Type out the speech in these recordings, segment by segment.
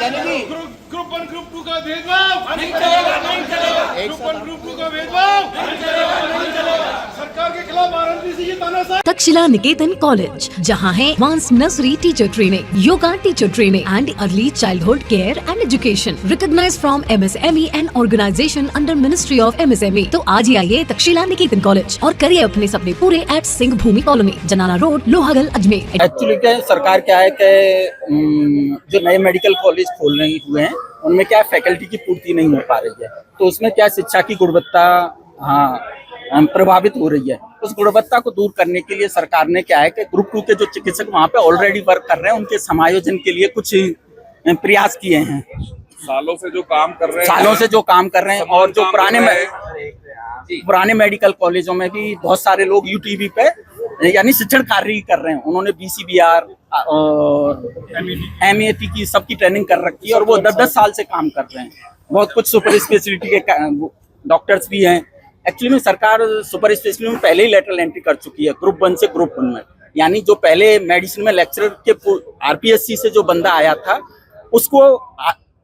Group one group to का भेदभाव नहीं चलेगा, नहीं चलेगा। ग्रुप वन ग्रुप टू का भेदभाव नहीं चलेगा, नहीं चलेगा। सरकार के खिलाफ आरएमपीसी की तानाशाही। तक्षशिला निकेतन कॉलेज, जहां है advance nursery teacher training, yoga teacher training and early childhood care and education, recognised from MSME and organisation under ministry of MSME। तो आज ही आइए तक्षशिला निकेतन कॉलेज और करिए अपने सपने पूरे एट सिंह भूमि कॉलोनी, जनाना रोड, लोहागल, अजमेर। एक्चुअली क्या है, सरकार क्या है कि जो नए मेडिकल कॉलेज खोल रहे हुए हैं उनमें क्या फैकल्टी की पूर्ति नहीं हो पा रही है, तो उसमें क्या शिक्षा की गुणवत्ता प्रभावित हो रही है। उस गुणवत्ता को दूर करने के लिए सरकार ने क्या है कि ग्रुप 2 के जो चिकित्सक वहाँ पे ऑलरेडी वर्क कर रहे हैं उनके समायोजन के लिए कुछ प्रयास किए हैं। सालों से जो काम कर रहे हैं और जो पुराने मेडिकल कॉलेजों में भी बहुत सारे लोग UTV पे यानी शिक्षण कार्य कर रहे हैं। उन्होंने BCBR और MET की सबकी ट्रेनिंग कर रखी है और वो 10-10 साल से काम कर रहे हैं। बहुत कुछ सुपर स्पेशलिटी के डॉक्टर्स भी हैं। एक्चुअली में सरकार सुपर स्पेशलिटी में पहले ही लेटरल एंट्री कर चुकी है ग्रुप 1 से ग्रुप 1 में, यानी जो पहले मेडिसिन में लेक्चरर के RPSC से जो बंदा आया था उसको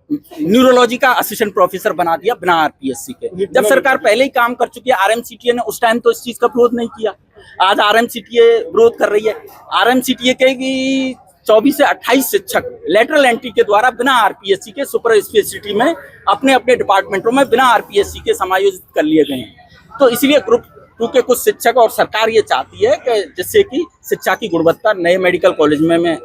न्यूरोलॉजी का असिस्टेंट प्रोफेसर बना दिया बिना RPSC के। जब सरकार पहले ही काम कर चुकी है, RMCTA ने उस टाइम तो इस चीज का विरोध नहीं किया। आज RMCTA विरोध कर रही है। RMCTA कहेगी 24 से 28 शिक्षक लेटरल एंट्री के द्वारा बिना RPSC के सुपर स्पेशलिटी में अपने अपने डिपार्टमेंटों में बिना RPSC के समायोजित कर लिए गए हैं। तो इसलिए ग्रुप 2 के कुछ शिक्षक और सरकार ये चाहती है कि जिससे कि शिक्षा की गुणवत्ता नए मेडिकल कॉलेज में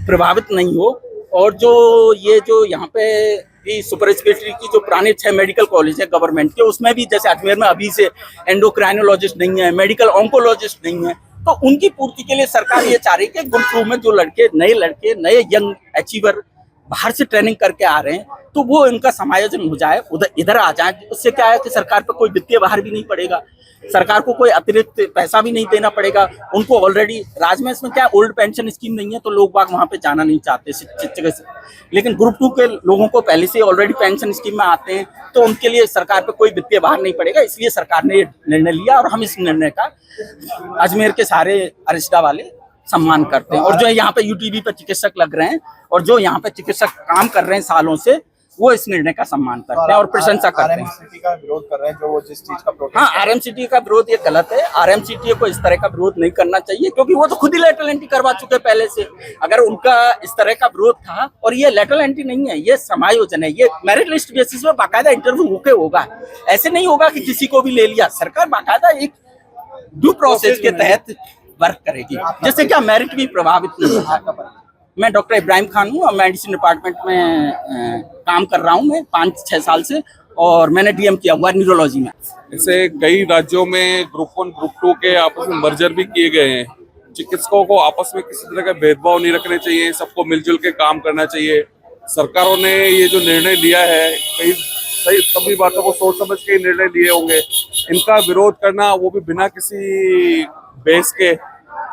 प्रभावित नहीं हो। और जो यहाँ पे सुपर स्पेशलिटी की जो पुराने 6 मेडिकल कॉलेज है गवर्नमेंट के, उसमें भी जैसे अजमेर में अभी से एंडोक्राइनोलॉजिस्ट नहीं है, मेडिकल ऑन्कोलॉजिस्ट नहीं है, तो उनकी पूर्ति के लिए सरकार ये चाह रही है कि ग्रुप 2 में जो नए यंग अचीवर बाहर से ट्रेनिंग करके आ रहे हैं तो वो इनका समायोजन हो जाए, इधर आ जाए। उससे क्या है कि सरकार पर कोई वित्तीय भार भी नहीं पड़ेगा, सरकार को कोई अतिरिक्त पैसा भी नहीं देना पड़ेगा। उनको ऑलरेडी राज्य में इसमें क्या ओल्ड पेंशन स्कीम नहीं है तो लोग बाग वहाँ पे जाना नहीं चाहते शिक्षक से, लेकिन ग्रुप 2 के लोगों को पहले से ऑलरेडी पेंशन स्कीम में आते हैं तो उनके लिए सरकार पे कोई वित्तीय भार नहीं पड़ेगा। इसलिए सरकार ने निर्णय लिया और हम इस निर्णय का अजमेर के सारे अरिस्टा वाले सम्मान करते हैं। और जो यहाँ पे UTV पे चिकित्सक लग रहे हैं और जो यहाँ पे चिकित्सक काम कर रहे हैं सालों से, वो इस निर्णय का सम्मान करते हैं और प्रशंसा करते हैं। RMCT का विरोध कर रहे हैं, जो वो जिस चीज का प्रोटेस्ट। हाँ, RMCT का विरोध ये गलत है। RMCT को इस तरह का विरोध नहीं करना चाहिए क्योंकि वो तो खुद ही लेटरल एंट्री करवा चुके हैं पहले से। अगर उनका इस तरह का विरोध था, और ये लेटरल एंट्री नहीं है, ये समायोजन है, ये मेरिट लिस्ट बेसिस पे बाकायदा इंटरव्यू होके होगा। ऐसे नहीं होगा कि किसी को भी ले लिया। सरकार बाकायदा एक ड्यू प्रोसेस के तहत वर्क करेगी जिससे क्या मेरिट भी प्रभावित नहीं होगा। मैं डॉक्टर इब्राहिम खान हूँ और मेडिसिन डिपार्टमेंट में काम कर रहा हूँ मैं 5-6 साल से, और मैंने DM किया हुआ न्यूरोलॉजी में। ऐसे कई राज्यों में ग्रुप 1 ग्रुप 2 के आपस में मर्जर भी किए गए हैं। चिकित्सकों को आपस में किसी तरह का भेदभाव नहीं रखने चाहिए, सबको मिलजुल के काम करना चाहिए। सरकारों ने ये जो निर्णय लिया है, कई सही सभी बातों को सोच समझ के निर्णय लिए होंगे। इनका विरोध करना, वो भी बिना किसी बेस के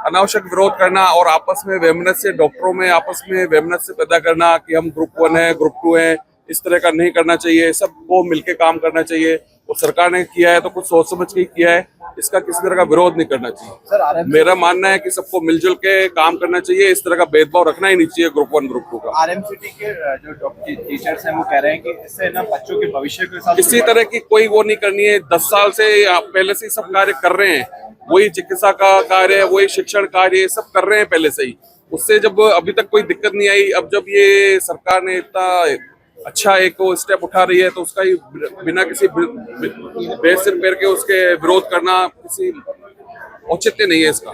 अनावश्यक विरोध करना और आपस में वैमनस्य, डॉक्टरों में आपस में वैमनस्य पैदा करना कि हम ग्रुप 1 है ग्रुप 2 है, इस तरह का नहीं करना चाहिए। सबको मिलके काम करना चाहिए। और सरकार ने किया है तो कुछ सोच समझ के किया है, इसका किसी तरह का विरोध नहीं करना चाहिए। सर, मेरा मानना है कि सबको मिलजुल के काम करना चाहिए, इस तरह का भेदभाव रखना ही नहीं चाहिए ग्रुप 1 ग्रुप 2 का। RMCT के जो टीचर्स हैं वो कह रहे हैं कि इससे ना बच्चों के भविष्य के साथ किसी तरह की कोई वो नहीं करनी है। 10 साल से पहले से सब कार्य कर रहे हैं, वही चिकित्सा का कार्य, वही शिक्षण कार्य सब कर रहे हैं पहले से ही। उससे जब अभी तक कोई दिक्कत नहीं आई, अब जब ये सरकार ने इतना अच्छा एक स्टेप उठा रही है तो उसका ही बिना किसी बेसिर पैर के उसके विरोध करना किसी औचित्य नहीं है इसका।